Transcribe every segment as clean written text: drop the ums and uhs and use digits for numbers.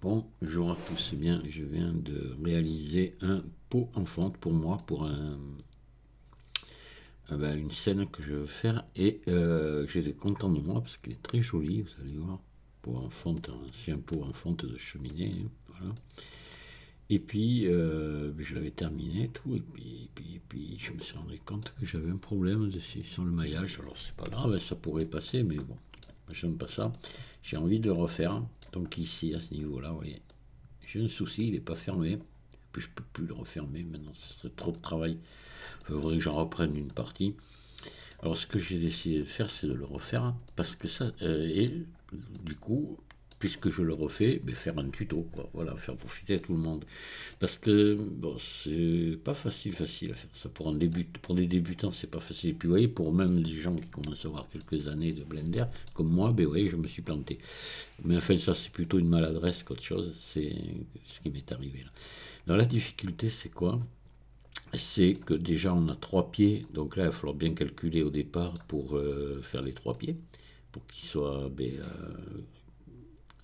Bonjour à tous, bien, je viens de réaliser un pot en fonte pour moi, pour une scène que je veux faire et j'étais content de moi parce qu'il est très joli, vous allez voir, pot en fonte, un ancien pot en fonte de cheminée, hein, voilà. Et puis je l'avais terminé tout et puis je me suis rendu compte que j'avais un problème dessus sur le maillage. Alors c'est pas grave, ça pourrait passer, mais bon, j'aime pas ça. J'ai envie de le refaire. Donc ici à ce niveau-là, vous voyez, j'ai un souci, il n'est pas fermé. Puis je peux plus le refermer maintenant, c'est trop de travail. Il faudrait que j'en reprenne une partie. Alors ce que j'ai décidé de faire, c'est de le refaire parce que ça, et du coup, puisque je le refais, faire un tuto, quoi. Voilà, faire profiter tout le monde. Parce que bon, c'est pas facile à faire ça pour pour des débutants, c'est pas facile. Et puis vous voyez, pour même des gens qui commencent à avoir quelques années de Blender, comme moi, vous voyez, je me suis planté. Mais enfin, ça c'est plutôt une maladresse qu'autre chose. C'est ce qui m'est arrivé là. Dans la difficulté, c'est quoi? C'est que déjà on a 3 pieds, donc là il va falloir bien calculer au départ pour faire les 3 pieds, pour qu'ils soient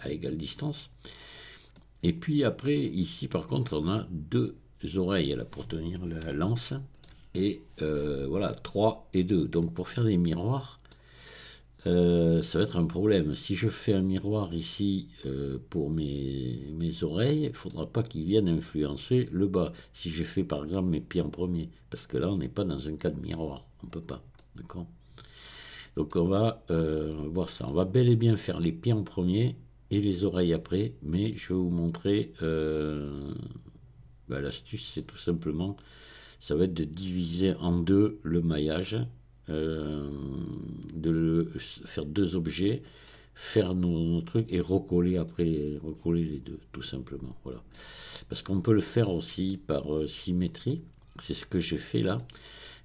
à égale distance. Et puis après, ici par contre, on a 2 oreilles là pour tenir la lance, et voilà, 3 et 2. Donc pour faire des miroirs, ça va être un problème. Si je fais un miroir ici pour mes oreilles, il ne faudra pas qu'ils viennent influencer le bas. Si j'ai fait par exemple mes pieds en premier, parce que là on n'est pas dans un cas de miroir, on ne peut pas, d'accord? Donc on va voir ça. On va bel et bien faire les pieds en premier et les oreilles après, mais je vais vous montrer l'astuce, c'est tout simplement, ça va être de diviser en deux le maillage, de faire 2 objets, faire nos trucs et recoller après, recoller les deux, tout simplement. Voilà. Parce qu'on peut le faire aussi par symétrie. C'est ce que j'ai fait là.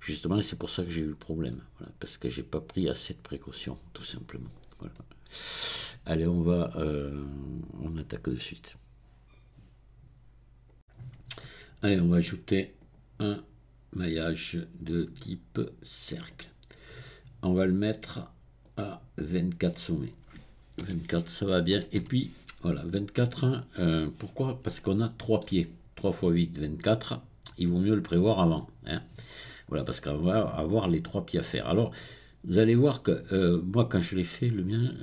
Justement, et c'est pour ça que j'ai eu le problème. Voilà, parce que j'ai pas pris assez de précautions, tout simplement. Voilà. Allez, on attaque de suite. Allez, on va ajouter un maillage de type cercle. On va le mettre à 24 sommets. 24, ça va bien. Et puis, voilà, 24, pourquoi? Parce qu'on a 3 pieds. 3 x 8, 24. Il vaut mieux le prévoir avant. Hein. Voilà, parce qu'on va avoir les 3 pieds à faire. Alors, vous allez voir que moi, quand je l'ai fait, le mien,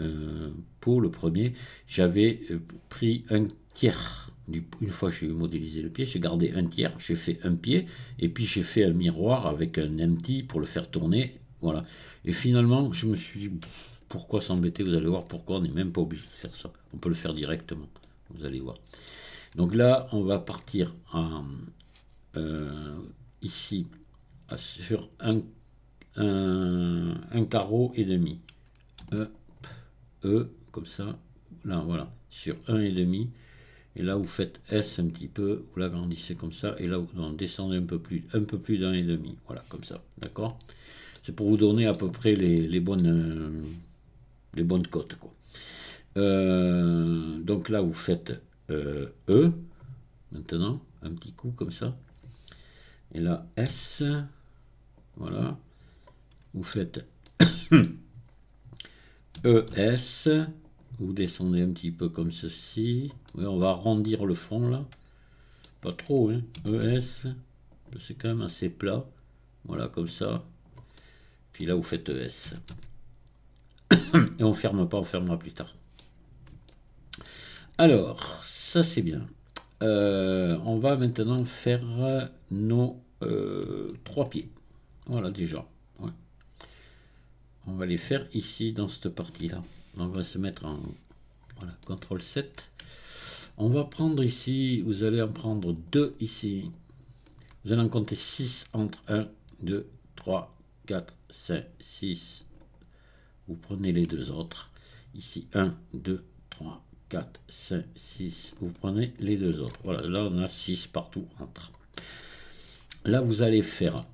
pour le premier, j'avais pris un tiers. Une fois que j'ai modélisé le pied, j'ai gardé un tiers, j'ai fait un pied, et puis j'ai fait un miroir avec un empty pour le faire tourner. Voilà. Et finalement, je me suis dit, pourquoi s'embêter? Vous allez voir pourquoi on n'est même pas obligé de faire ça. On peut le faire directement. Vous allez voir. Donc là, on va partir ici sur un carreau et demi. Comme ça. Là, voilà. Sur 1,5. Et là, vous faites S un petit peu. Vous l'agrandissez comme ça. Et là, vous descendez un peu plus d'1,5. Voilà, comme ça. D'accord? C'est pour vous donner à peu près les bonnes cotes, quoi. Donc là, vous faites E. Maintenant, un petit coup comme ça. Et là, S. Voilà. Vous faites ES. Vous descendez un petit peu comme ceci. Oui, on va arrondir le fond là. Pas trop, hein. ES. C'est quand même assez plat. Voilà, comme ça. Puis là, vous faites ES. Et on ferme pas, on fermera plus tard. Alors, ça c'est bien. On va maintenant faire nos 3 pieds. Voilà déjà. Ouais. On va les faire ici dans cette partie-là. On va se mettre en voilà, CTRL 7. On va prendre ici, vous allez en prendre 2 ici. Vous allez en compter 6 entre 1, 2, 3, 4, 5, 6. Vous prenez les 2 autres. Ici 1, 2, 3, 4, 5, 6. Vous prenez les 2 autres. Voilà, là on a 6 partout entre. Là vous allez faire,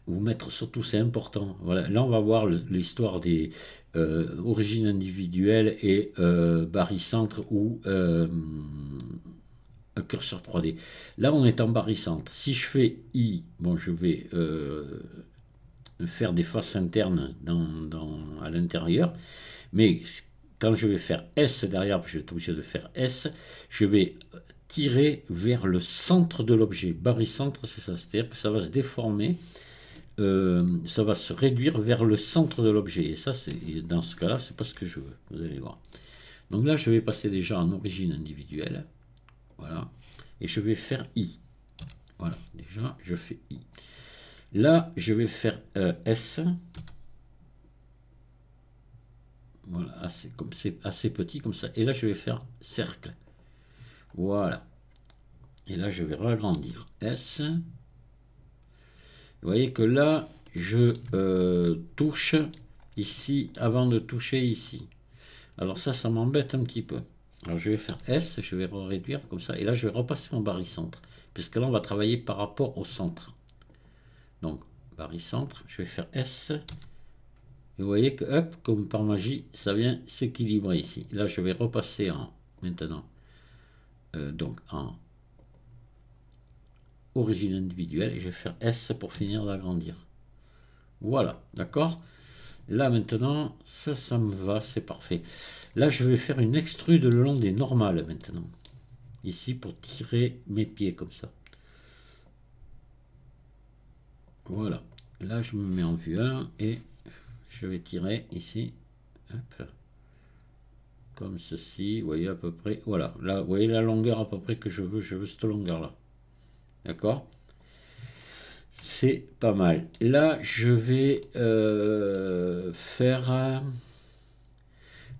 vous mettre surtout, c'est important. Voilà, là on va voir l'histoire des origines individuelles et barycentre ou un curseur 3D. Là on est en barycentre. Si je fais I, bon je vais faire des faces internes à l'intérieur, mais quand je vais faire S derrière, parce que je vais être obligé de faire S, je vais tirer vers le centre de l'objet. Barycentre, c'est ça, c'est-à-dire que ça va se déformer, ça va se réduire vers le centre de l'objet. Et ça, dans ce cas-là, c'est pas ce que je veux, vous allez voir. Donc là, je vais passer déjà en origine individuelle, voilà, et je vais faire I. Voilà, déjà, je fais I. Là, je vais faire S. Voilà, c'est assez petit comme ça. Et là, je vais faire cercle. Voilà. Et là, je vais agrandir S. Vous voyez que là, je touche ici avant de toucher ici. Alors ça m'embête un petit peu. Alors je vais faire S, je vais réduire comme ça. Et là, je vais repasser en barycentre. Puisque là, on va travailler par rapport au centre. Donc, barycentre, je vais faire S. Et vous voyez que, hop, comme par magie, ça vient s'équilibrer ici. Là, je vais repasser maintenant, donc en origine individuelle. Et je vais faire S pour finir d'agrandir. Voilà, d'accord? Là, maintenant, ça me va, c'est parfait. Là, je vais faire une extrude le long des normales, maintenant. Ici, pour tirer mes pieds, comme ça. Voilà. Là, je me mets en vue 1 et je vais tirer ici. Hop. Comme ceci, vous voyez à peu près, voilà, là, vous voyez la longueur à peu près que je veux cette longueur-là. D'accord? C'est pas mal. Là, je vais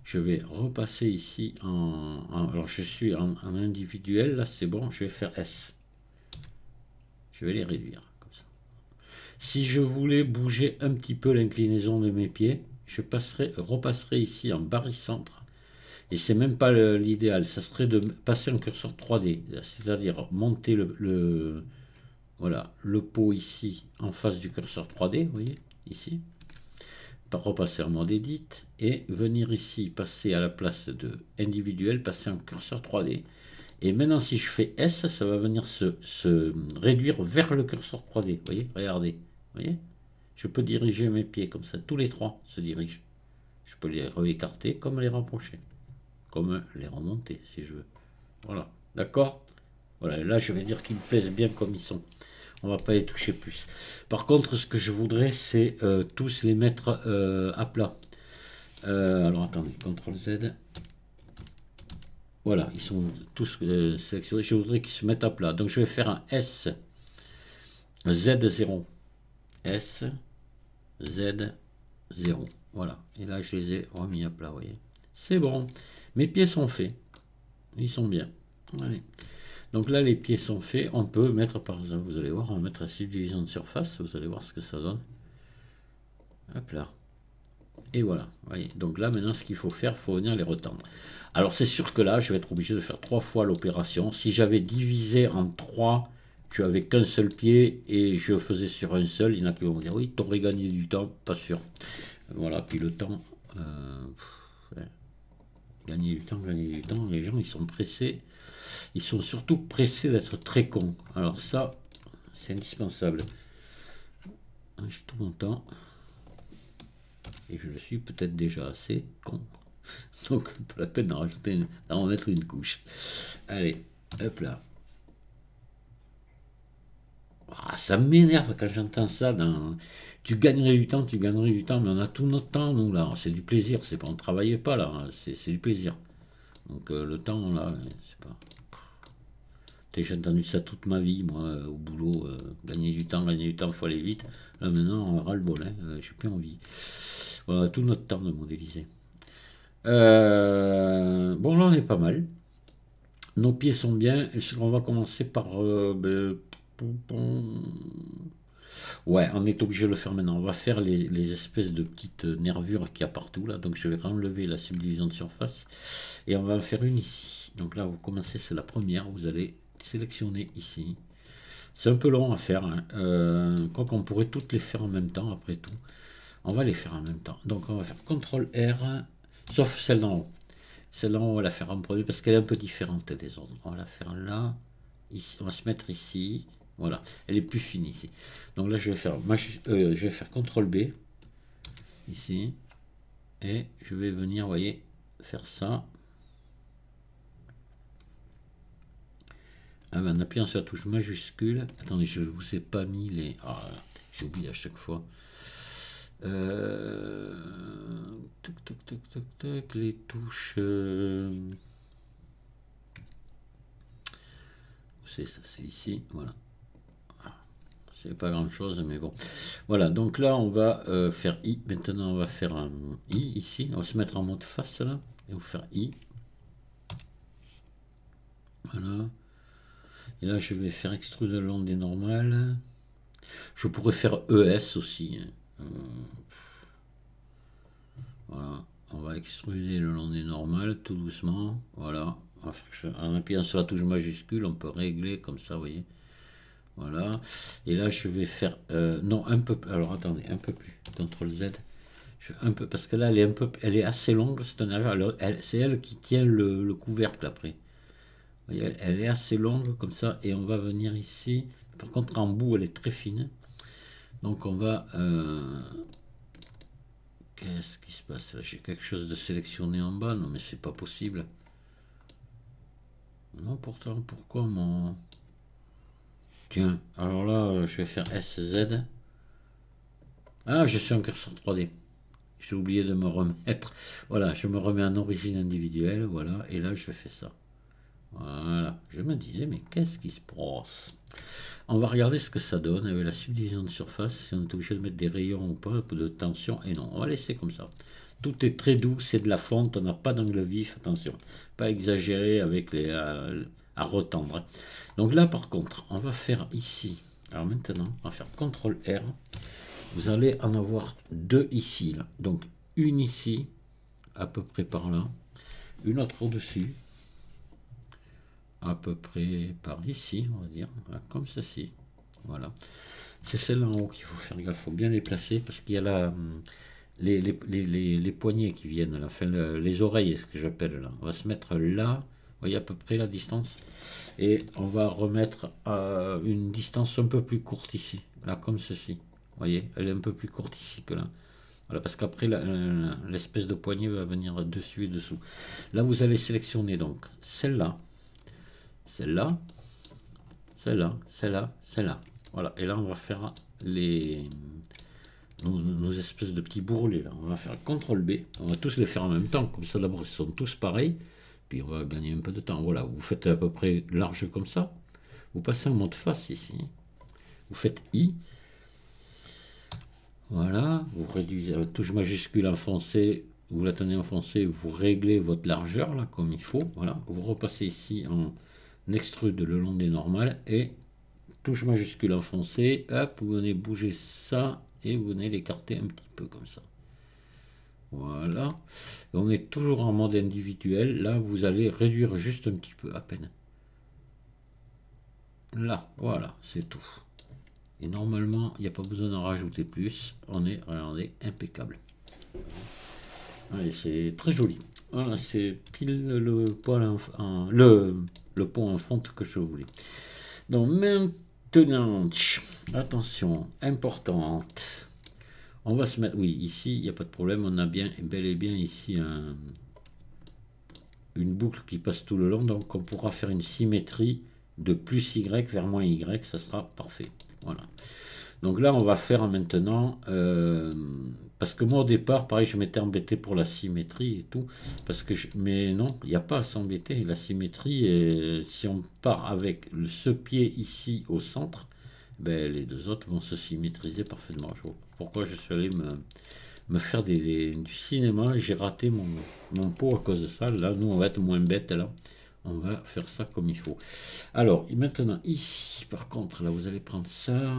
je vais repasser ici alors je suis en individuel, là c'est bon, je vais faire S. Je vais les réduire, comme ça. Si je voulais bouger un petit peu l'inclinaison de mes pieds, je repasserai ici en barycentre. Et c'est même pas l'idéal, ça serait de passer en curseur 3D, c'est-à-dire monter voilà, le pot ici en face du curseur 3D, vous voyez, ici, repasser en mode edit, et venir ici, passer à la place de individuel, passer en curseur 3D. Et maintenant, si je fais S, ça va venir se réduire vers le curseur 3D, vous voyez, regardez, vous voyez, je peux diriger mes pieds comme ça, tous les trois se dirigent. Je peux les réécarter comme les rapprocher. Comme les remonter si je veux. Voilà, d'accord? Voilà, là je vais dire qu'ils me plaisent bien comme ils sont. On va pas les toucher plus. Par contre, ce que je voudrais, c'est tous les mettre à plat. Alors attendez, CTRL Z. Voilà, ils sont tous sélectionnés. Je voudrais qu'ils se mettent à plat. Donc je vais faire un S Z0. S Z0. Voilà. Et là je les ai remis à plat, vous voyez. C'est bon. Mes pieds sont faits. Ils sont bien. Allez. Donc là, les pieds sont faits. On peut mettre, par exemple, vous allez voir, on va mettre la subdivision de surface. Vous allez voir ce que ça donne. Hop là. Et voilà. Voyez. Donc là, maintenant, ce qu'il faut faire, il faut venir les retendre. Alors, c'est sûr que là, je vais être obligé de faire 3 fois l'opération. Si j'avais divisé en 3, je n'avais qu'un seul pied et je faisais sur un seul, il y en a qui vont me dire, oui, tu aurais gagné du temps. Pas sûr. Voilà. Puis le temps... Gagner du temps, les gens ils sont pressés, ils sont surtout pressés d'être très cons. Alors ça, c'est indispensable. J'ai tout mon temps, et je le suis peut-être déjà assez con. Donc pas la peine d'en mettre une couche. Allez, hop là. Ah, ça m'énerve quand j'entends ça. Tu gagnerais du temps, mais on a tout notre temps, nous, là. C'est du plaisir, c'est pas, on ne travaillait pas, là. C'est du plaisir. Donc, le temps, là, c'est pas... J'ai entendu ça toute ma vie, moi, au boulot. Gagner du temps, il faut aller vite. Là, maintenant, ras-le-bol, hein, j'ai plus envie. Voilà, tout notre temps de modéliser. Bon, là, on est pas mal. Nos pieds sont bien. On va commencer par... ouais, on est obligé de le faire maintenant. On va faire les espèces de petites nervures qu'il y a partout là. Donc je vais enlever la subdivision de surface et on va en faire une ici. Donc là, vous commencez, c'est la première. Vous allez sélectionner ici. C'est un peu long à faire. Hein. Quoi qu'on pourrait toutes les faire en même temps après tout. On va les faire en même temps. Donc on va faire CTRL R, sauf celle d'en haut. Celle d'en haut, on va la faire en premier parce qu'elle est un peu différente des autres. On va la faire là. Ici, on va se mettre ici. Voilà, elle est plus fine ici. Donc là, je vais faire CTRL B ici et je vais venir, vous voyez, faire ça. Ah ben, en appuyant sur la touche majuscule. Attendez, je ne vous ai pas mis les... Ah, j'ai oublié à chaque fois. Toc, toc, toc, toc, toc, les touches... c'est ça, c'est ici, voilà. C'est pas grand chose, mais bon. Voilà, donc là, on va faire I. Maintenant, on va faire un I ici. On va se mettre en mode face, là. Et on va faire I. Voilà. Et là, je vais faire extrude le long des normales. Je pourrais faire ES aussi. Voilà. On va extruder le long des normales, tout doucement. Voilà. En appuyant sur la touche majuscule, on peut régler comme ça, vous voyez. Voilà. Et là, je vais faire... non, un peu... Alors, attendez, un peu plus. CTRL Z. Un peu, parce que là, elle est assez longue, cette navire. C'est elle qui tient le couvercle après. Vous voyez, elle est assez longue comme ça. Et on va venir ici. Par contre, en bout, elle est très fine. Donc, on va... Qu'est-ce qui se passe là? J'ai quelque chose de sélectionné en bas. Non, mais c'est pas possible. Non, pourtant, pourquoi mon... Tiens, alors là, je vais faire SZ. Ah, je suis en curseur 3D. J'ai oublié de me remettre. Voilà, je me remets en origine individuelle. Voilà, et là, je fais ça. Voilà, je me disais, mais qu'est-ce qui se passe? On va regarder ce que ça donne avec la subdivision de surface. Si on est obligé de mettre des rayons ou pas, de tension. Et non, on va laisser comme ça. Tout est très doux, c'est de la fonte, on n'a pas d'angle vif, attention. Pas exagéré avec les... à retendre. Donc là, par contre, on va faire ici. Alors maintenant, on va faire CTRL R. Vous allez en avoir deux ici. Là. Donc une ici, à peu près par là. Une autre au-dessus. À peu près par ici, on va dire. Voilà, comme ceci. Voilà. C'est celle-là en haut qu'il faut faire gaffe. Il faut bien les placer parce qu'il y a là les poignets qui viennent là. Enfin, les oreilles, ce que j'appelle là. On va se mettre là. Vous voyez à peu près la distance. Et on va remettre à une distance un peu plus courte ici. Là, comme ceci. Vous voyez, elle est un peu plus courte ici que là. Voilà, parce qu'après, l'espèce de poignée va venir dessus et dessous. Là, vous allez sélectionner donc celle-là, celle-là, celle-là, celle-là, celle-là. Voilà, et là, on va faire nos espèces de petits bourrelets. Là. On va faire CTRL B. On va tous les faire en même temps. Comme ça, d'abord, ils sont tous pareils. Puis, on va gagner un peu de temps. Voilà, vous faites à peu près large comme ça. Vous passez en mode face ici. Vous faites I. Voilà, vous réduisez la touche majuscule enfoncée, vous la tenez enfoncée, vous réglez votre largeur là comme il faut. Voilà, vous repassez ici en extrude le long des normales et touche majuscule enfoncée, hop, vous venez bouger ça et vous venez l'écarter un petit peu comme ça. Voilà, et on est toujours en mode individuel. Là, vous allez réduire juste un petit peu à peine. Là, voilà, c'est tout. Et normalement, il n'y a pas besoin d'en rajouter plus. On est, regardez, impeccable. Allez, c'est très joli. Voilà, c'est pile le pont en fonte que je voulais. Donc maintenant, attention, importante. On va se mettre, oui, ici, il n'y a pas de problème. On a bien, bel et bien ici une boucle qui passe tout le long. Donc on pourra faire une symétrie de plus Y vers moins Y. Ça sera parfait. Voilà. Donc là, on va faire maintenant, parce que moi au départ, pareil, je m'étais embêté pour la symétrie et tout, mais non, il n'y a pas à s'embêter. La symétrie, si on part avec ce pied ici au centre, ben, les deux autres vont se symétriser parfaitement. Je vois pourquoi je suis allé me faire du cinéma, j'ai raté mon pot à cause de ça. Là, nous, on va être moins bête là. On va faire ça comme il faut. Alors, maintenant, ici, par contre, là, vous allez prendre ça.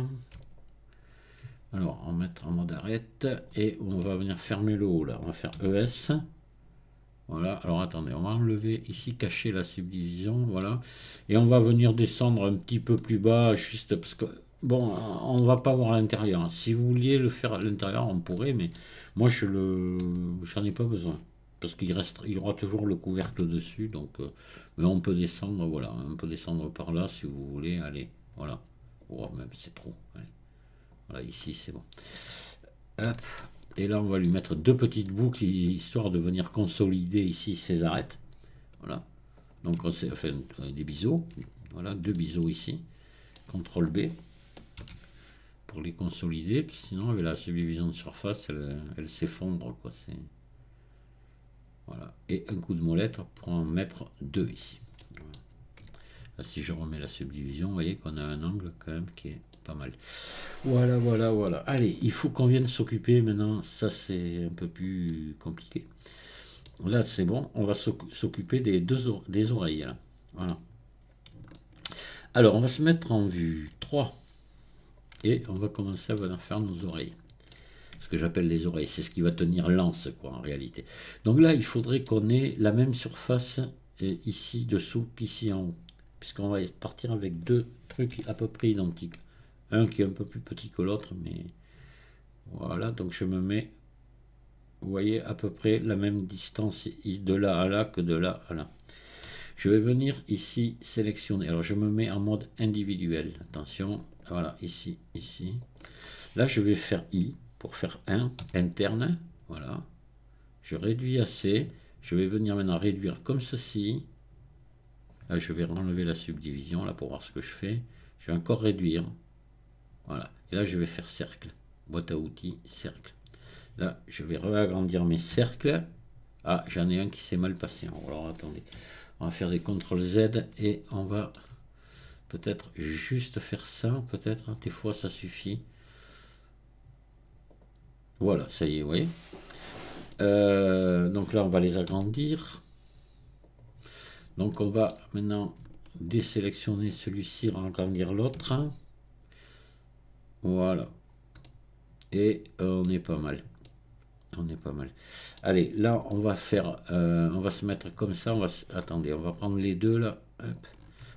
Alors, on va mettre en mode arrête. Et on va venir fermer le haut, là. On va faire ES. Voilà. Alors, attendez, on va enlever ici, cacher la subdivision. Voilà. Et on va venir descendre un petit peu plus bas, juste parce que, bon, on ne va pas voir à l'intérieur. Si vous vouliez le faire à l'intérieur, on pourrait, mais moi, j'en ai pas besoin. Parce qu'il y aura toujours le couvercle dessus, donc mais on peut descendre, voilà, on peut descendre par là si vous voulez, allez, voilà, oh, même c'est trop, allez. Voilà, ici c'est bon, hop, Et là, on va lui mettre deux petites boucles, histoire de venir consolider ici ses arêtes. Voilà. Donc, on fait des biseaux. Voilà, deux biseaux ici. CTRL B. Pour les consolider. Sinon, avec la subdivision de surface, elle s'effondre, quoi. Voilà. Et un coup de molette pour en mettre deux ici. Voilà. Là, si je remets la subdivision, vous voyez qu'on a un angle quand même qui est pas mal. Voilà, voilà, voilà. Allez, il faut qu'on vienne s'occuper maintenant. Ça, c'est un peu plus compliqué. Là, c'est bon. On va s'occuper des oreilles. Là. Voilà. Alors, on va se mettre en vue 3. Et on va commencer à venir faire nos oreilles. Ce que j'appelle les oreilles. C'est ce qui va tenir l'anse, quoi, en réalité. Donc là, il faudrait qu'on ait la même surface ici dessous qu'ici en haut. Puisqu'on va partir avec deux trucs à peu près identiques. Un qui est un peu plus petit que l'autre, mais voilà, donc je me mets, vous voyez, à peu près la même distance de là à là que de là à là. Je vais venir ici sélectionner, alors je me mets en mode individuel, attention, voilà, ici, ici. Là, je vais faire I pour faire 1, interne, voilà. Je réduis assez, je vais venir maintenant réduire comme ceci. Là, je vais enlever la subdivision, là, pour voir ce que je fais. Je vais encore réduire. Voilà. Et là, je vais faire cercle. Boîte à outils, cercle. Là, je vais réagrandir mes cercles. Ah, j'en ai un qui s'est mal passé. Alors, attendez. On va faire des CTRL Z et on va peut-être juste faire ça. Peut-être, des fois, ça suffit. Voilà, ça y est, vous voyez. Donc là, on va les agrandir. Donc, on va maintenant désélectionner celui-ci, agrandir l'autre. Voilà. Et on est pas mal. On est pas mal. Allez, là, on va faire... on va se mettre comme ça. Attendez, on va prendre les deux, là. Hop.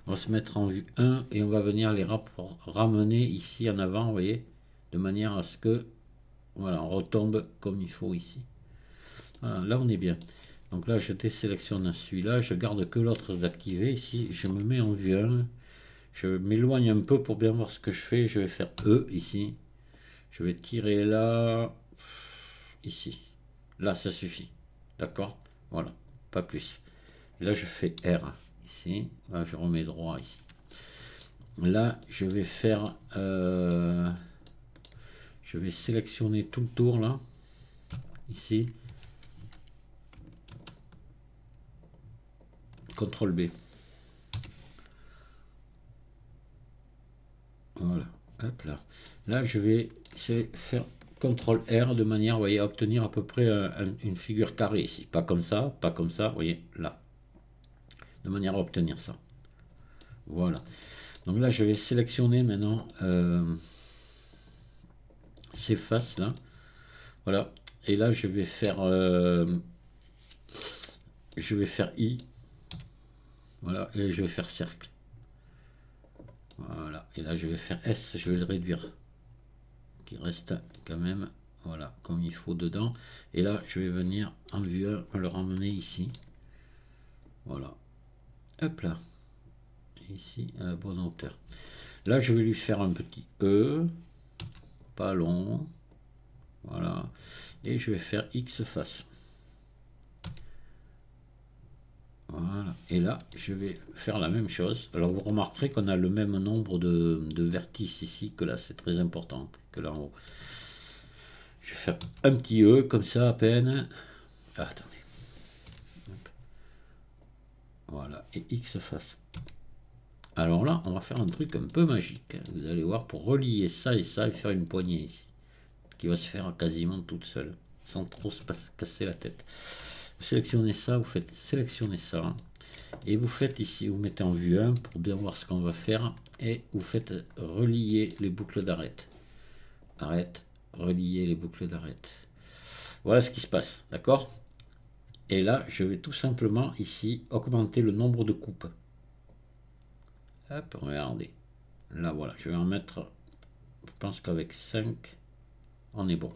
On va se mettre en vue 1 et on va venir les ramener ici en avant, vous voyez, de manière à ce que... Voilà, on retombe comme il faut ici. Voilà, là, on est bien. Donc là, je désélectionne celui-là. Je garde que l'autre d'activer. Ici, je me mets en vue 1. Je m'éloigne un peu pour bien voir ce que je fais. Je vais faire E ici. Je vais tirer là, ici. Là, ça suffit. D'accord? Voilà, pas plus. Et là, je fais R ici. Là, je remets droit ici. Là, je vais faire... je vais sélectionner tout le tour, là. Ici. CTRL B. Voilà. Hop là. Là, je vais faire CTRL R de manière, vous voyez, à obtenir à peu près une figure carrée ici. Pas comme ça, vous voyez, là. De manière à obtenir ça. Voilà. Donc là, je vais sélectionner maintenant ces faces là. Voilà. Et là, je vais faire I. Voilà. Et je vais faire cercle. Voilà. Et là, je vais faire S. Je vais le réduire. Qui reste quand même, voilà, comme il faut dedans. Et là, je vais venir en vue 1, le ramener ici. Voilà. Hop là. Ici, à la bonne hauteur. Là, je vais lui faire un petit E. Pas long. Voilà. Et je vais faire X face. Voilà. Et là, je vais faire la même chose. Alors, vous remarquerez qu'on a le même nombre de vertices ici que là. C'est très important que là en haut. Je vais faire un petit E comme ça à peine. Ah, attendez. Hop. Voilà. Et X face. Alors là, on va faire un truc un peu magique. Vous allez voir, pour relier ça et faire une poignée ici. Qui va se faire quasiment toute seule. Sans trop se casser la tête. Vous sélectionnez ça, vous faites sélectionner ça. Et vous faites ici, vous mettez en vue 1 pour bien voir ce qu'on va faire. Et vous faites relier les boucles d'arête. Arrête, relier les boucles d'arête. Voilà ce qui se passe, d'accord? Et là, je vais tout simplement ici augmenter le nombre de coupes. Hop, regardez. Là, voilà, je vais en mettre, je pense qu'avec 5, on est bon.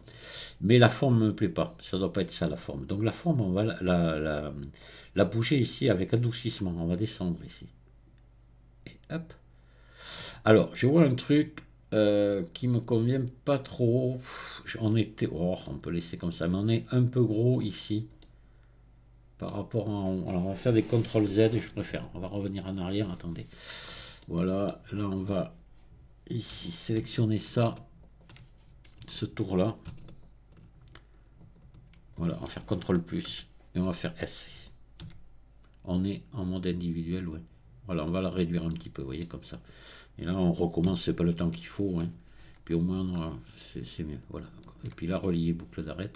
Mais la forme ne me plaît pas. Ça ne doit pas être ça, la forme. Donc la forme, on va la bouger ici avec adoucissement. On va descendre ici. Et hop. Alors, je vois un truc. qui me convient pas trop. On était, oh, on peut laisser comme ça, mais on est un peu gros ici par rapport à. Alors on va faire des CTRL Z, je préfère. On va revenir en arrière, attendez. Voilà, là on va ici sélectionner ça, ce tour là. Voilà, on va faire CTRL plus et on va faire S. On est en mode individuel, ouais. Voilà, on va la réduire un petit peu, vous voyez, comme ça. Et là, on recommence, c'est pas le temps qu'il faut, hein. Puis au moins, c'est mieux, voilà. Et puis là, relier boucle d'arrêt.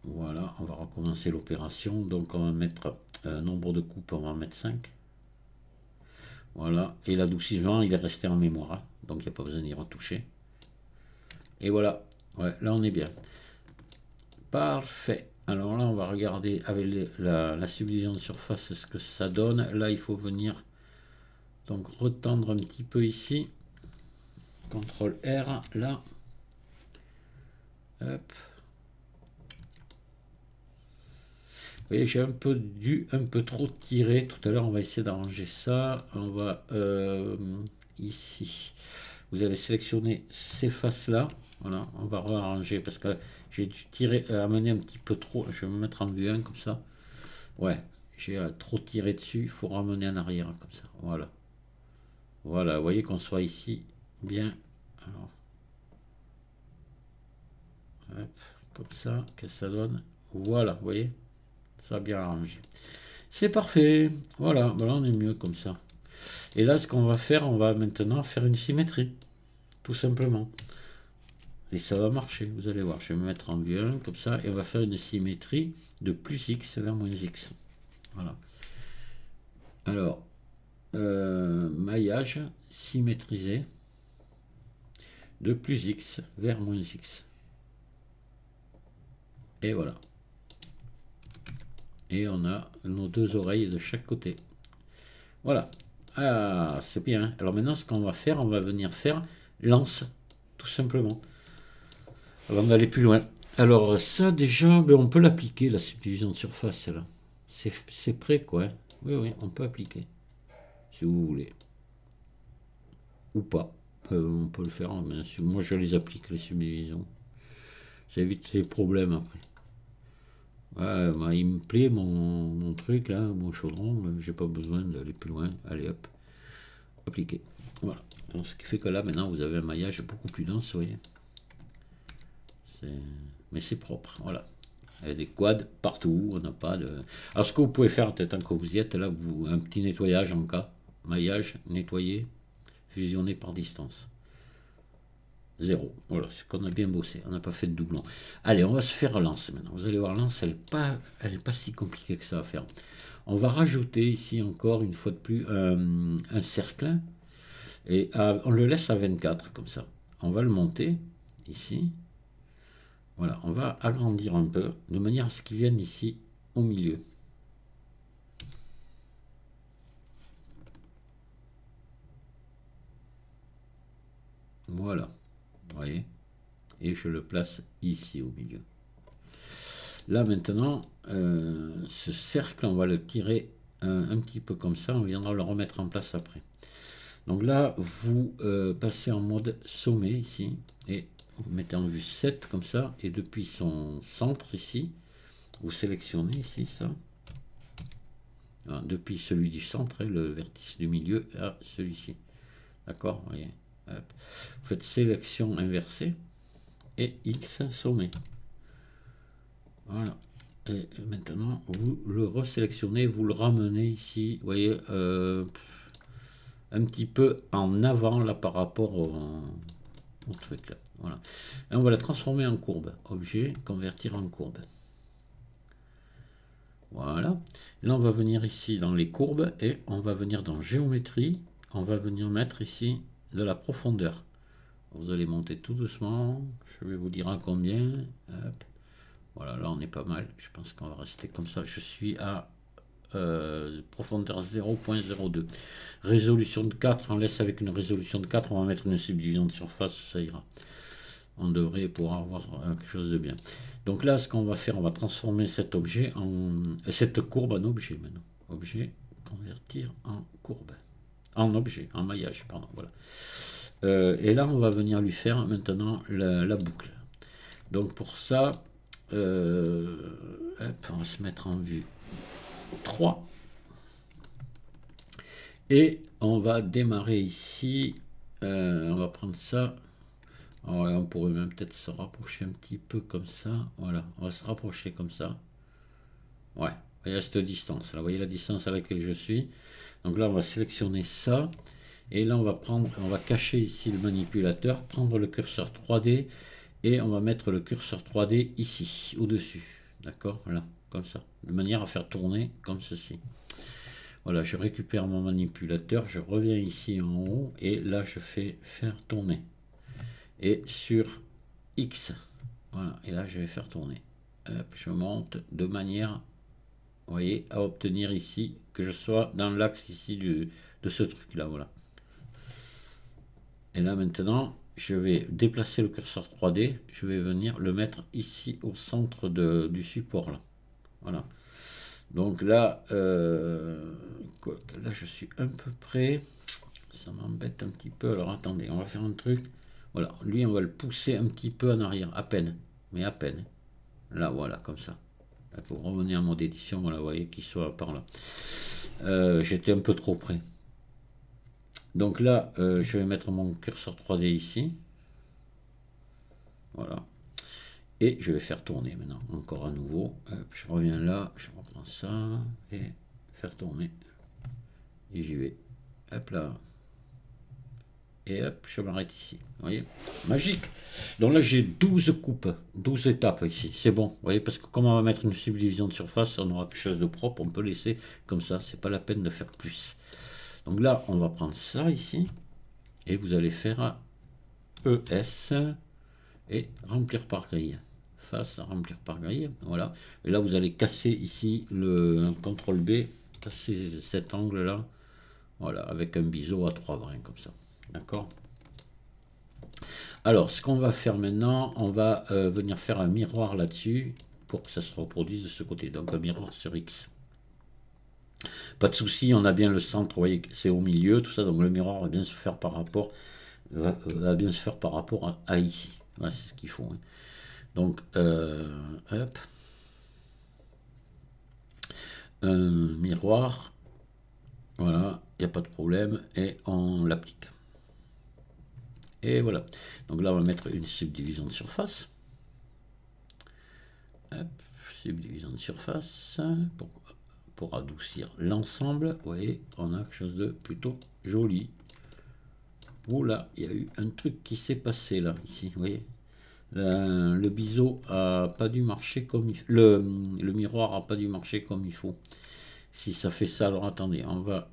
Voilà, on va recommencer l'opération. Donc, on va mettre nombre de coupes, on va en mettre 5. Voilà, et l'adoucissement, il est resté en mémoire, hein. Donc il n'y a pas besoin d'y retoucher. Et voilà, ouais, là, on est bien. Parfait. Alors là, on va regarder avec la subdivision de surface ce que ça donne. Là, il faut venir donc retendre un petit peu ici. CTRL R, là. Hop. Vous voyez, j'ai un peu trop tiré. Tout à l'heure, on va essayer d'arranger ça. On va ici. Vous allez sélectionner ces faces-là. Voilà, on va réarranger parce que j'ai dû tirer, amener un petit peu trop. Je vais me mettre en vue 1 comme ça. Ouais, j'ai trop tiré dessus. Il faut ramener en arrière comme ça. Voilà. Voilà, vous voyez qu'on soit ici bien. Alors, hop, comme ça, qu'est-ce que ça donne? Voilà, vous voyez, ça a bien arrangé. C'est parfait. Voilà, voilà, on est mieux comme ça. Et là, ce qu'on va faire, on va maintenant faire une symétrie, tout simplement. Et ça va marcher, vous allez voir. Je vais me mettre en vue 1, comme ça, et on va faire une symétrie de plus X vers moins X. Voilà. Alors, maillage symétrisé de plus X vers moins X. Et voilà. Et on a nos deux oreilles de chaque côté. Voilà. Ah, c'est bien. Alors maintenant, ce qu'on va faire, on va venir faire lance, tout simplement. Avant d'aller plus loin. Alors ça, déjà, ben, on peut l'appliquer, la subdivision de surface, là. C'est prêt, quoi. Hein. Oui, oui, on peut appliquer. Si vous voulez. Ou pas. On peut le faire. Mais moi, je les applique, les subdivisions. Ça évite les problèmes après. Ouais, bah, il me plaît mon truc là, mon chaudron, j'ai pas besoin d'aller plus loin. Allez hop, appliquer. Voilà. Donc, ce qui fait que là maintenant vous avez un maillage beaucoup plus dense, vous voyez. Mais c'est propre, voilà. Il y a des quads partout, on n'a pas de. Alors ce que vous pouvez faire peut-être tant que vous y êtes, là, un petit nettoyage en cas. Maillage, nettoyer, fusionner par distance. 0. Voilà, c'est qu'on a bien bossé. On n'a pas fait de doublon. Allez, on va se faire lance maintenant. Vous allez voir, lance, elle n'est pas si compliquée que ça à faire. On va rajouter ici encore, une fois de plus, un cercle. Et on le laisse à 24, comme ça. On va le monter, ici. Voilà, on va agrandir un peu, de manière à ce qu'il vienne ici, au milieu. Voilà. Vous voyez, et je le place ici au milieu. Là maintenant, ce cercle, on va le tirer un petit peu comme ça, on viendra le remettre en place après. Donc là, vous passez en mode sommet ici, et vous mettez en vue 7 comme ça, et depuis son centre ici, vous sélectionnez ici ça. Alors, depuis celui du centre, le vertice du milieu, à celui-ci. D'accord, vous voyez. Hop. Vous faites sélection inversée et X sommet. Voilà. Et maintenant, vous le resélectionnez, vous le ramenez ici, vous voyez, un petit peu en avant là par rapport au truc là. Voilà. Et on va la transformer en courbe. Objet, convertir en courbe. Voilà. Là, on va venir ici dans les courbes et on va venir dans géométrie. On va venir mettre ici de la profondeur. Vous allez monter tout doucement. Je vais vous dire à combien. Hop. Voilà, là on est pas mal. Je pense qu'on va rester comme ça. Je suis à profondeur 0.02. Résolution de 4. On laisse avec une résolution de 4. On va mettre une subdivision de surface. Ça ira. On devrait pouvoir avoir quelque chose de bien. Donc là, ce qu'on va faire, on va transformer cet objet cette courbe en objet maintenant. Objet, convertir en courbe. En objet, en maillage, pardon. Voilà. Et là, on va venir lui faire maintenant la boucle. Donc pour ça, hop, on va se mettre en vue 3. Et on va démarrer ici. On va prendre ça. Alors, on pourrait même peut-être se rapprocher un petit peu comme ça. Voilà, on va se rapprocher comme ça. Ouais, il y a cette distance. Là, vous voyez la distance à laquelle je suis. Donc là, on va sélectionner ça. Et là, on va cacher ici le manipulateur, prendre le curseur 3D et on va mettre le curseur 3D ici, au-dessus. D'accord? Voilà, comme ça. De manière à faire tourner comme ceci. Voilà, je récupère mon manipulateur, je reviens ici en haut et là, je fais faire tourner. Et sur X, voilà, et là, je vais faire tourner. Hop, je monte de manière, vous voyez, à obtenir ici que je sois dans l'axe ici de ce truc-là, voilà. Et là maintenant, je vais déplacer le curseur 3D, je vais venir le mettre ici au centre du support là. Voilà. Donc là, là je suis un peu près, ça m'embête un petit peu. Alors attendez, on va faire un truc. Voilà, lui on va le pousser un petit peu en arrière, à peine, mais à peine. Là voilà, comme ça. Là, pour revenir à mode édition, voilà, vous voyez qu'il soit par là. J'étais un peu trop près. Donc là, je vais mettre mon curseur 3D ici. Voilà. Et je vais faire tourner maintenant, encore à nouveau. Hop, je reviens là, je reprends ça, et faire tourner. Et j'y vais. Hop là. Et hop, je m'arrête ici. Vous voyez? Magique. Donc là, j'ai 12 coupes, 12 étapes ici. C'est bon, vous voyez, parce que comme on va mettre une subdivision de surface, on aura quelque chose de propre, on peut laisser comme ça. C'est pas la peine de faire plus. Donc là, on va prendre ça ici. Et vous allez faire ES et remplir par grille. Face à remplir par grille. Voilà. Et là, vous allez casser ici le CTRL B, casser cet angle-là. Voilà, avec un biseau à 3 brins comme ça. D'accord? Alors, ce qu'on va faire maintenant, on va venir faire un miroir là-dessus pour que ça se reproduise de ce côté. Donc, un miroir sur X. Pas de souci, on a bien le centre, vous voyez, c'est au milieu, tout ça. Donc, le miroir va bien se faire par rapport, à ici. Voilà, c'est ce qu'il faut. Hein. Donc, hop. Un miroir. Voilà, il n'y a pas de problème. Et on l'applique. Et voilà. Donc là, on va mettre une subdivision de surface. Hop, subdivision de surface. Pour adoucir l'ensemble. Vous voyez, on a quelque chose de plutôt joli. Oula, il y a eu un truc qui s'est passé là, ici. Vous voyez, le biseau a pas dû marcher comme il faut. Le miroir a pas dû marcher comme il faut. Si ça fait ça, alors attendez, on va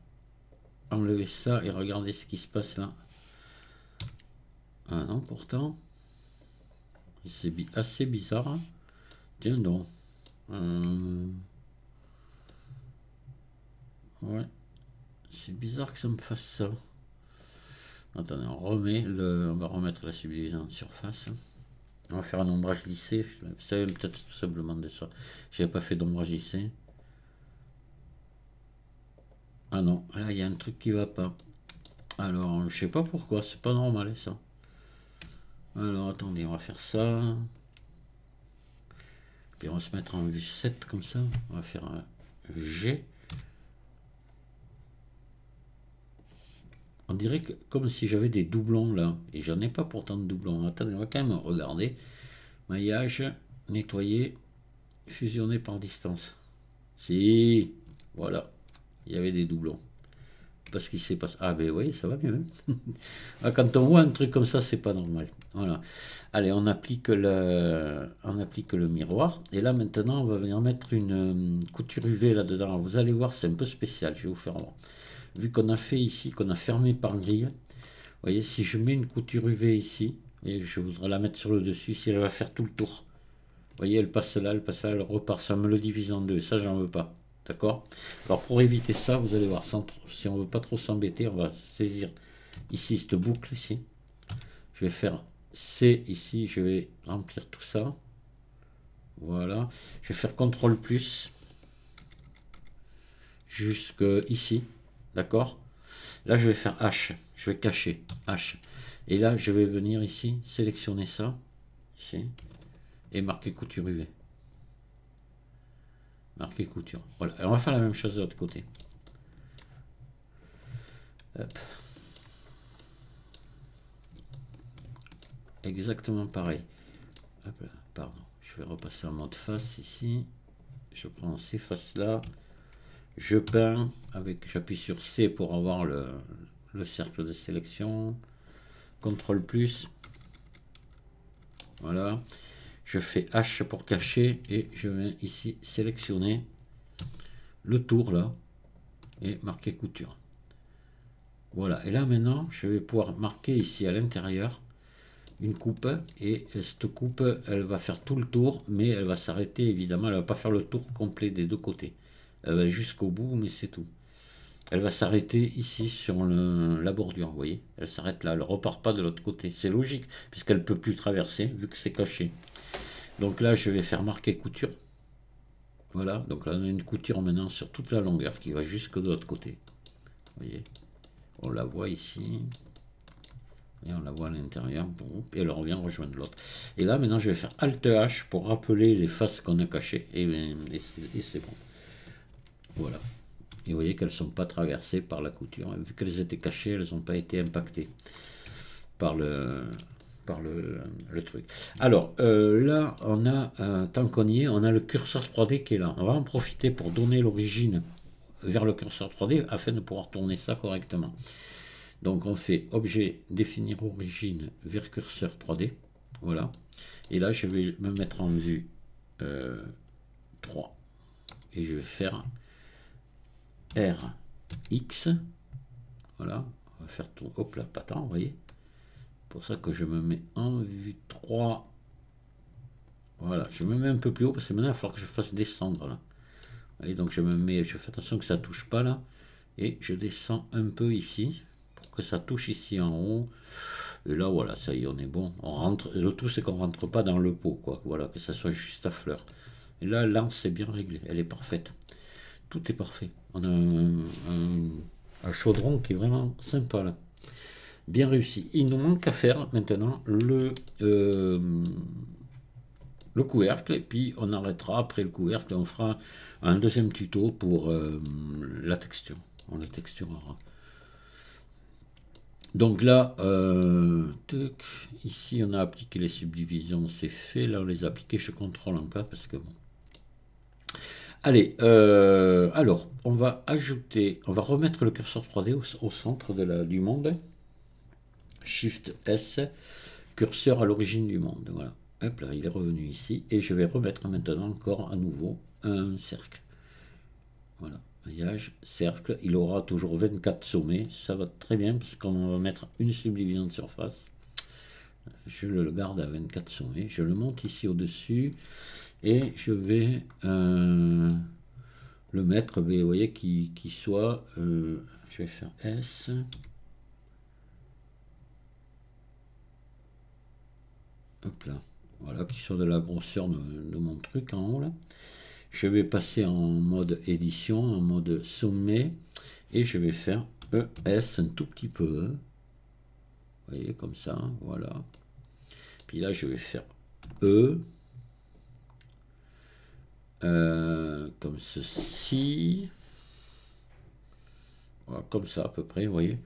enlever ça et regarder ce qui se passe là. Ah non, pourtant, c'est assez bizarre. Hein. Tiens donc. Ouais. C'est bizarre que ça me fasse ça. Attendez, on va remettre la subdivision de surface. On va faire un ombrage lissé. Ça vient peut-être tout simplement de ça. J'avais pas fait d'ombrage lissé. Ah non, là il y a un truc qui va pas. Alors, je sais pas pourquoi, c'est pas normal ça. Alors, attendez, on va faire ça. Puis on va se mettre en vue 7 comme ça. On va faire un G. On dirait que comme si j'avais des doublons là. Et j'en ai pas pourtant de doublons. Attendez, on va quand même regarder. Maillage, nettoyer, fusionner par distance. Si, voilà. Il y avait des doublons. Parce qu'il s'est passé. Ah ben oui, ça va mieux. Hein. Quand on voit un truc comme ça, c'est pas normal. Voilà. Allez, on applique le miroir. Et là maintenant, on va venir mettre une couture UV là-dedans. Vous allez voir, c'est un peu spécial. Je vais vous faire voir. Vu qu'on a fait ici, qu'on a fermé par grille, vous voyez, si je mets une couture UV ici, et je voudrais la mettre sur le dessus, si elle va faire tout le tour. Vous voyez, elle passe là, elle repart. Ça me le divise en deux. Ça, j'en veux pas. D'accord? Alors pour éviter ça, vous allez voir, si on veut pas trop s'embêter, on va saisir ici cette boucle ici. Je vais faire C ici, je vais remplir tout ça. Voilà. Je vais faire CTRL plus jusque ici. D'accord? Là, je vais faire H. Je vais cacher H. Et là, je vais venir ici, sélectionner ça, ici, et marquer couture UV. Marquer couture. Voilà, et on va faire la même chose de l'autre côté. Hop. Exactement pareil. Hop là, pardon, je vais repasser en mode face ici. Je prends ces faces là. Je peins avec, j'appuie sur C pour avoir le cercle de sélection. CTRL plus. Voilà. Je fais H pour cacher et je vais ici sélectionner le tour là et marquer couture. Voilà. Et là maintenant, je vais pouvoir marquer ici à l'intérieur une coupe et cette coupe, elle va faire tout le tour, mais elle va s'arrêter évidemment. Elle va pas faire le tour complet des deux côtés. Elle va jusqu'au bout, mais c'est tout. Elle va s'arrêter ici sur la bordure, vous voyez. Elle s'arrête là, elle ne repart pas de l'autre côté. C'est logique, puisqu'elle ne peut plus traverser, vu que c'est caché. Donc là, je vais faire marquer couture. Voilà, donc là, on a une couture maintenant sur toute la longueur qui va jusque de l'autre côté. Vous voyez, on la voit ici. Et on la voit à l'intérieur. Et elle revient rejoindre l'autre. Et là, maintenant, je vais faire Alt H pour rappeler les faces qu'on a cachées. Et c'est bon. Voilà. Et vous voyez qu'elles ne sont pas traversées par la couture. Vu qu'elles étaient cachées, elles n'ont pas été impactées par le truc. Alors, là, on a, tant qu'on y est, on a le curseur 3D qui est là. On va en profiter pour donner l'origine vers le curseur 3D afin de pouvoir tourner ça correctement. Donc, on fait objet, définir origine vers curseur 3D. Voilà. Et là, je vais me mettre en vue 3. Et je vais faire RX. Voilà. On va faire tout. Hop là, pas tant, vous voyez. Pour ça que je me mets en vue 3. Voilà, je me mets un peu plus haut parce que maintenant il va falloir que je fasse descendre là. Et donc je me mets, je fais attention que ça touche pas là. Et je descends un peu ici pour que ça touche ici en haut. Et là voilà, ça y est, on est bon. On rentre. Le tout c'est qu'on rentre pas dans le pot, quoi. Voilà, que ça soit juste à fleur. Et là, l'anse c'est bien réglé, elle est parfaite. Tout est parfait. On a un chaudron qui est vraiment sympa là. Bien réussi. Il nous manque à faire maintenant le couvercle, et puis on arrêtera après le couvercle, on fera un deuxième tuto pour la texture. On la texturera. Donc là, ici on a appliqué les subdivisions, c'est fait. Là on les a appliquées, je contrôle en cas parce que bon. Allez, alors on va ajouter, on va remettre le curseur 3D au centre du monde. Shift S, curseur à l'origine du monde. Voilà. Hop là, il est revenu ici. Et je vais remettre maintenant encore à nouveau un cercle. Voilà. Maillage, cercle. Il aura toujours 24 sommets. Ça va très bien parce qu'on va mettre une subdivision de surface. Je le garde à 24 sommets. Je le monte ici au-dessus. Et je vais le mettre, vous voyez, qui soit... je vais faire S... Hop là, voilà, qui soit de la grosseur de mon truc en haut là. Je vais passer en mode édition, en mode sommet, et je vais faire ES un tout petit peu. Vous voyez, comme ça, voilà. Puis là, je vais faire E, comme ceci. Voilà, comme ça à peu près, vous voyez.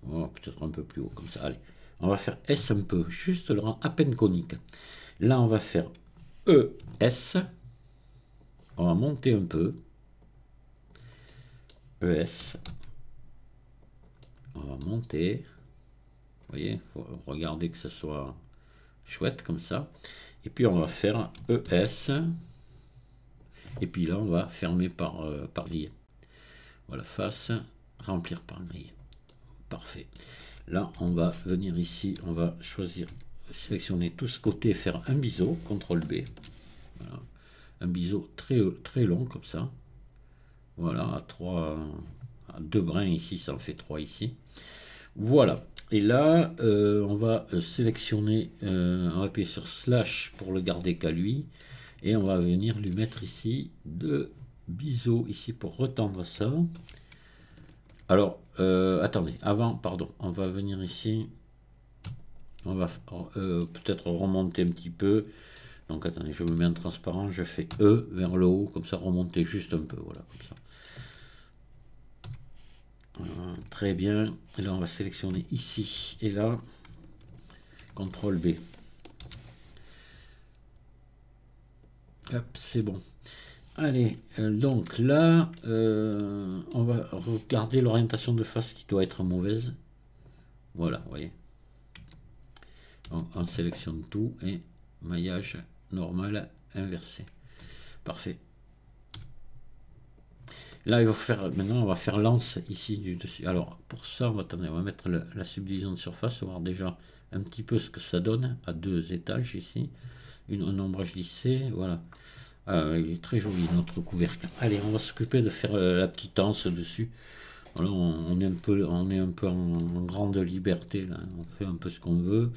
Voilà, peut-être un peu plus haut, comme ça, allez. On va faire S un peu, juste le rang à peine conique. Là, on va faire ES. On va monter un peu. ES. On va monter. Vous voyez, il faut regarder que ce soit chouette comme ça. Et puis, on va faire ES. Et puis là, on va fermer par grille. Voilà, face, remplir par grille. Parfait. Là, on va venir ici, on va choisir, sélectionner tout ce côté, faire un biseau, CTRL B. Voilà. Un biseau très, très long comme ça. Voilà, à 2 brins ici, ça en fait 3 ici. Voilà. Et là, on va sélectionner, on va appuyer sur slash pour le garder qu'à lui. Et on va venir lui mettre ici 2 biseaux ici pour retendre ça. Alors, attendez, avant, pardon, on va venir ici, on va peut-être remonter un petit peu. Donc attendez, je me mets en transparent, je fais E vers le haut, comme ça remonter juste un peu, voilà, comme ça. Voilà, très bien. Et là on va sélectionner ici et là. CTRL B. Hop, c'est bon. Allez, donc là, on va regarder l'orientation de face qui doit être mauvaise. Voilà, vous voyez. On sélectionne tout et maillage normal inversé. Parfait. Là, il va faire, maintenant, on va faire lance ici du dessus. Alors, pour ça, on va mettre la subdivision de surface, voir déjà un petit peu ce que ça donne à 2 étages ici. Un ombrage lissé, voilà. Il est très joli notre couvercle. Allez, on va s'occuper de faire la petite anse dessus. Voilà, on est un peu en grande liberté là. On fait un peu ce qu'on veut.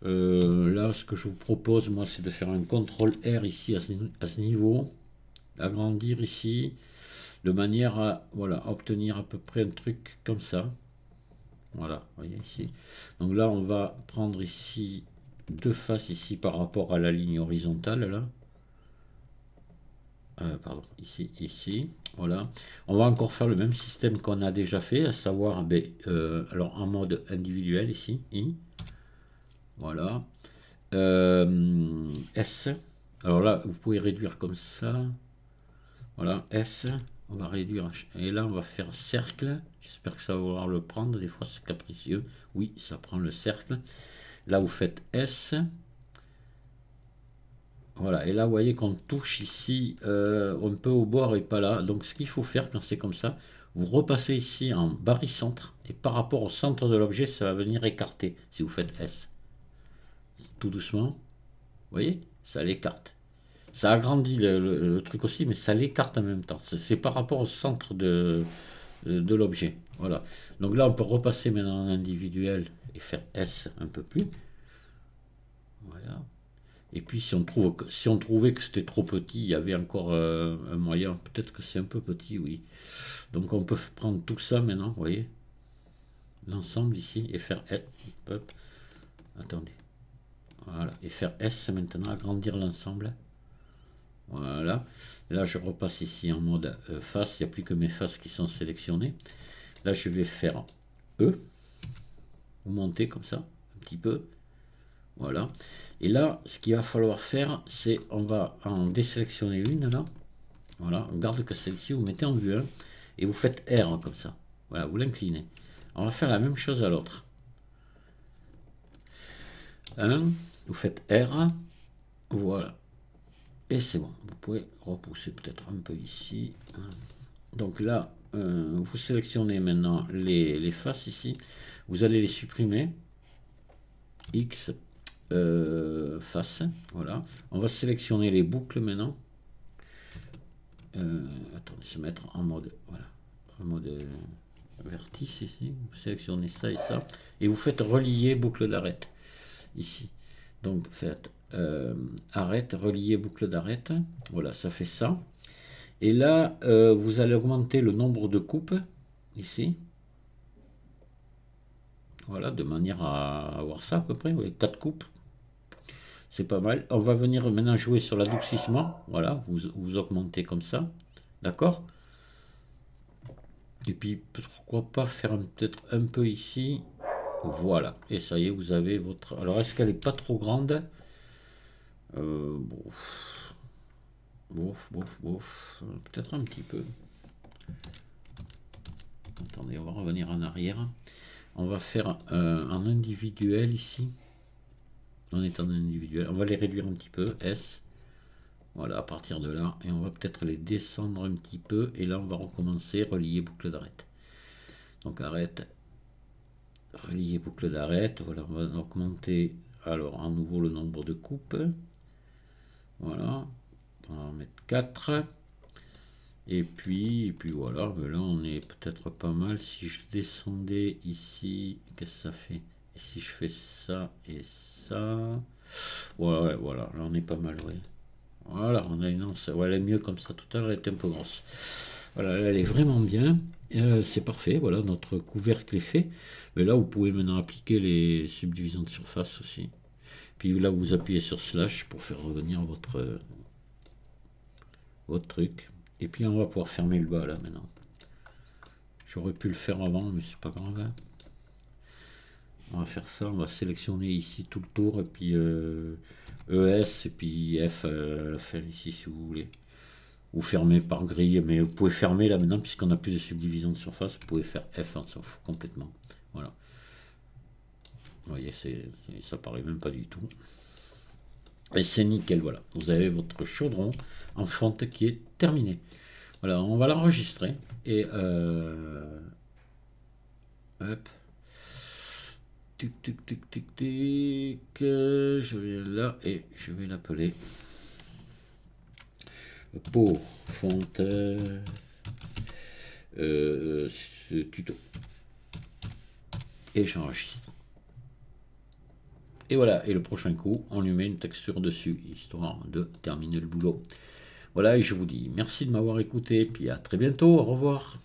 Là, ce que je vous propose, moi, c'est de faire un CTRL R ici à ce niveau, agrandir ici, de manière à voilà, obtenir à peu près un truc comme ça. Voilà, vous voyez ici. Donc là, on va prendre ici 2 faces ici par rapport à la ligne horizontale là. Pardon, ici, voilà. On va encore faire le même système qu'on a déjà fait, à savoir, alors en mode individuel ici, I, voilà, S, alors là, vous pouvez réduire comme ça, voilà, S, on va réduire, et là, on va faire cercle, j'espère que ça va vouloir le prendre, des fois c'est capricieux, oui, ça prend le cercle, là, vous faites S, voilà, et là, vous voyez qu'on touche ici un peu au bord et pas là. Donc, ce qu'il faut faire quand c'est comme ça, vous repassez ici en barycentre. Et par rapport au centre de l'objet, ça va venir écarter si vous faites S. Tout doucement. Vous voyez, ça l'écarte. Ça agrandit le truc aussi, mais ça l'écarte en même temps. C'est par rapport au centre de l'objet. Voilà. Donc là, on peut repasser maintenant en individuel et faire S un peu plus. Voilà. Et puis si on trouvait que c'était trop petit, il y avait encore un moyen. Peut-être que c'est un peu petit, oui. Donc on peut prendre tout ça maintenant, vous voyez. L'ensemble ici et faire S. Hop. Attendez. Voilà. Et faire S maintenant, agrandir l'ensemble. Voilà. Et là je repasse ici en mode face. Il n'y a plus que mes faces qui sont sélectionnées. Là je vais faire E. Ou monter comme ça, un petit peu. Voilà. Et là, ce qu'il va falloir faire, c'est on va en désélectionner une là. Voilà, on garde que celle-ci, vous mettez en vue 1 et vous faites R comme ça. Voilà, vous l'inclinez. On va faire la même chose à l'autre. 1, vous faites R. Voilà. Et c'est bon. Vous pouvez repousser peut-être un peu ici. Donc là, vous sélectionnez maintenant les faces ici. Vous allez les supprimer. X. Face, voilà. On va sélectionner les boucles maintenant. Attendez, se mettre en mode, voilà, en mode vertice ici. Vous sélectionnez ça et ça, et vous faites relier boucle d'arête ici. Donc faites arrête, relier boucle d'arête. Voilà, ça fait ça. Et là, vous allez augmenter le nombre de coupes ici. Voilà, de manière à avoir ça à peu près. Oui, 4 coupes. C'est pas mal. On va venir maintenant jouer sur l'adoucissement. Voilà, vous augmentez comme ça. D'accord? Et puis, pourquoi pas faire peut-être un peu ici. Voilà. Et ça y est, vous avez votre... Alors, est-ce qu'elle n'est pas trop grande? Bof. Peut-être un petit peu. Attendez, on va revenir en arrière. On va faire en individuel ici. On est en individuel. On va les réduire un petit peu. S. Voilà, à partir de là. Et on va peut-être les descendre un petit peu. Et là, on va recommencer. Relier boucle d'arête. Donc, arrête. Relier boucle d'arête. Voilà, on va augmenter alors à nouveau le nombre de coupes. Voilà. On va en mettre 4. Et puis voilà. Mais là, on est peut-être pas mal. Si je descendais ici, qu'est-ce que ça fait? Et si je fais ça et ça, ouais, voilà, là on est pas mal, ouais. Voilà, on a une anse, ouais, elle est mieux comme ça. Tout à l'heure elle était un peu grosse. Voilà, elle est vraiment bien. C'est parfait, voilà, notre couvercle est fait. Mais là, vous pouvez maintenant appliquer les subdivisions de surface aussi. Puis là, vous appuyez sur slash pour faire revenir votre truc. Et puis on va pouvoir fermer le bas là maintenant. J'aurais pu le faire avant, mais c'est pas grave. Hein. On va faire ça, on va sélectionner ici tout le tour, et puis ES, et puis F à la fin ici si vous voulez. Ou fermer par grille, mais vous pouvez fermer là maintenant, puisqu'on n'a plus de subdivision de surface, vous pouvez faire F, on s'en fout complètement. Voilà. Vous voyez, ça paraît même pas du tout. Et c'est nickel, voilà. Vous avez votre chaudron en fonte qui est terminé. Voilà, on va l'enregistrer. Et hop. Tic, tic, tic, tic, tic. Je viens là et je vais l'appeler pour fonte tuto. Et j'enregistre. Et voilà, et le prochain coup, on lui met une texture dessus, histoire de terminer le boulot. Voilà, et je vous dis merci de m'avoir écouté, puis à très bientôt, au revoir.